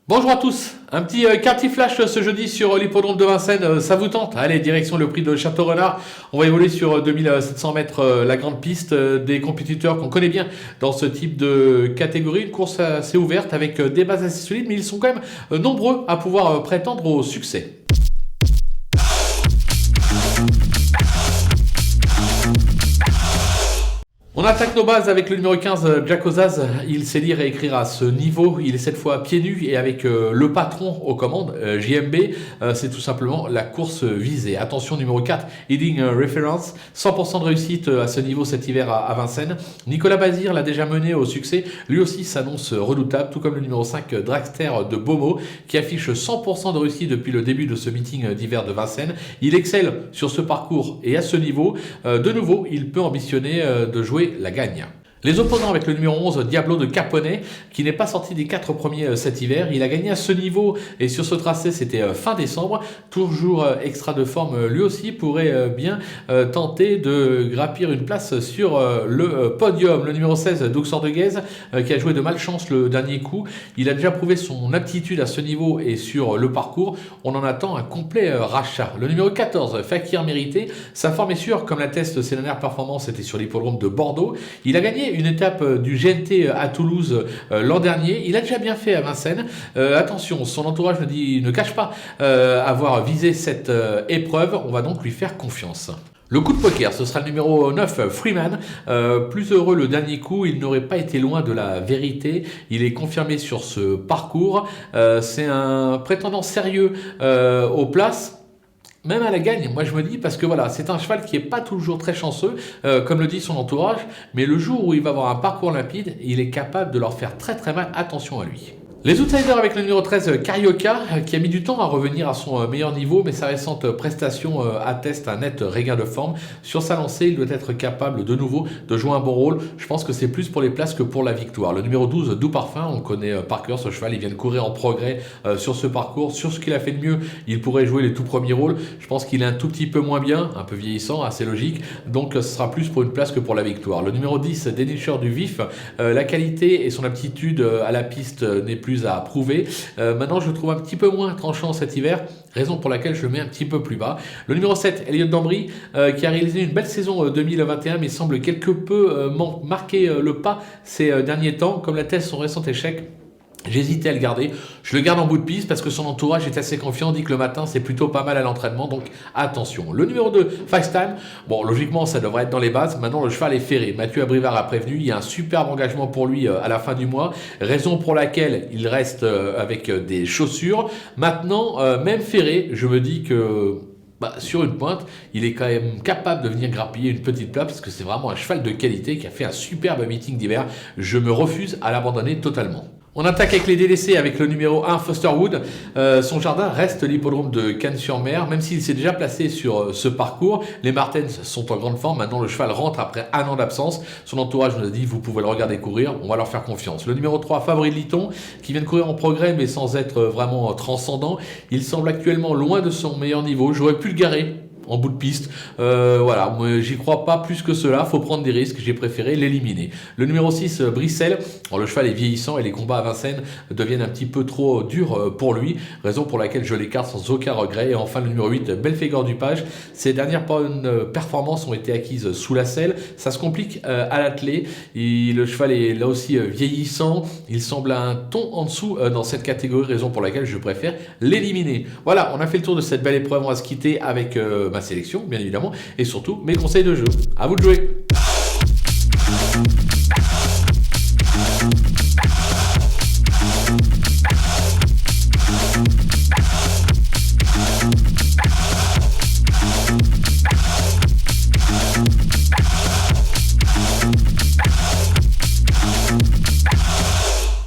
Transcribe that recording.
Bonjour à tous, un petit quartier flash ce jeudi sur l'hippodrome de Vincennes, ça vous tente? Allez, direction le prix de Château-Renard, on va évoluer sur 2700 mètres, la grande piste, des compétiteurs qu'on connaît bien dans ce type de catégorie, une course assez ouverte avec des bases assez solides, mais ils sont quand même nombreux à pouvoir prétendre au succès. On attaque nos bases avec le numéro 15, Jack Ozaz. Il sait lire et écrire à ce niveau. Il est cette fois pieds nus et avec le patron aux commandes, JMB. C'est tout simplement la course visée. Attention, numéro 4, Heading Reference. 100% de réussite à ce niveau cet hiver à Vincennes. Nicolas Bazir l'a déjà mené au succès. Lui aussi s'annonce redoutable, tout comme le numéro 5, Dragster de Beaumont, qui affiche 100% de réussite depuis le début de ce meeting d'hiver de Vincennes. Il excelle sur ce parcours et à ce niveau. De nouveau, il peut ambitionner de jouer la gagne. Les opposants avec le numéro 11, Diablo de Caponnet, qui n'est pas sorti des 4 premiers cet hiver. Il a gagné à ce niveau et sur ce tracé, c'était fin décembre. Toujours extra de forme, lui aussi pourrait bien tenter de grappir une place sur le podium. Le numéro 16, Duxor de Guèze, qui a joué de malchance le dernier coup. Il a déjà prouvé son aptitude à ce niveau et sur le parcours. On en attend un complet rachat. Le numéro 14, Fakir Mérité, sa forme est sûre, comme l'atteste ses dernières performances, c'était sur l'hippodrome de Bordeaux. Il a gagné une étape du GNT à Toulouse l'an dernier. Il a déjà bien fait à Vincennes. Attention, son entourage ne cache pas avoir visé cette épreuve. On va donc lui faire confiance. Le coup de poker, ce sera le numéro 9, Freeman. Plus heureux le dernier coup, il n'aurait pas été loin de la vérité. Il est confirmé sur ce parcours. C'est un prétendant sérieux aux places. Même à la gagne, moi je me dis, parce que voilà, c'est un cheval qui est pas toujours très chanceux, comme le dit son entourage, mais le jour où il va avoir un parcours limpide, il est capable de leur faire très très mal. Attention à lui. Les outsiders avec le numéro 13, Carioca, qui a mis du temps à revenir à son meilleur niveau, mais sa récente prestation atteste un net regain de forme. Sur sa lancée, il doit être capable de nouveau de jouer un bon rôle. Je pense que c'est plus pour les places que pour la victoire. Le numéro 12, Doux Parfum, on connaît par cœur ce cheval, il vient de courir en progrès sur ce parcours. Sur ce qu'il a fait de mieux, il pourrait jouer les tout premiers rôles. Je pense qu'il est un tout petit peu moins bien, un peu vieillissant, assez logique. Donc ce sera plus pour une place que pour la victoire. Le numéro 10, Dénicheur du Vif, la qualité et son aptitude à la piste n'est plus à prouver. Maintenant, je le trouve un petit peu moins tranchant cet hiver, raison pour laquelle je le mets un petit peu plus bas. Le numéro 7, Elliott Dambry, qui a réalisé une belle saison 2021, mais semble quelque peu marquer le pas ces derniers temps, comme l'atteste son récent échec. J'hésitais à le garder. Je le garde en bout de piste parce que son entourage est assez confiant, dit que le matin c'est plutôt pas mal à l'entraînement, donc attention. Le numéro 2, FaceTime, bon logiquement ça devrait être dans les bases, maintenant le cheval est ferré. Mathieu Abrivard a prévenu, il y a un superbe engagement pour lui à la fin du mois, raison pour laquelle il reste avec des chaussures. Maintenant, même ferré, je me dis que sur une pointe, il est quand même capable de venir grappiller une petite place parce que c'est vraiment un cheval de qualité qui a fait un superbe meeting d'hiver. Je me refuse à l'abandonner totalement. On attaque avec les délaissés avec le numéro 1, Fosterwood. Son jardin reste l'hippodrome de Cannes-sur-Mer, même s'il s'est déjà placé sur ce parcours. Les Martens sont en grande forme. Maintenant, le cheval rentre après un an d'absence. Son entourage nous a dit, vous pouvez le regarder courir. On va leur faire confiance. Le numéro 3, Favori de Liton, qui vient de courir en progrès, mais sans être vraiment transcendant. Il semble actuellement loin de son meilleur niveau. J'aurais pu le garer en bout de piste. Voilà, moi j'y crois pas plus que cela, faut prendre des risques, j'ai préféré l'éliminer. Le numéro 6, Brissel, le cheval est vieillissant et les combats à Vincennes deviennent un petit peu trop durs pour lui, raison pour laquelle je l'écarte sans aucun regret. Et enfin le numéro 8, Belphégor Dupage, ses dernières performances ont été acquises sous la selle, ça se complique à l'attelé, le cheval est là aussi vieillissant, il semble un ton en dessous dans cette catégorie, raison pour laquelle je préfère l'éliminer. Voilà, on a fait le tour de cette belle épreuve, on va se quitter avec ma sélection bien évidemment et surtout mes conseils de jeu. À vous de jouer.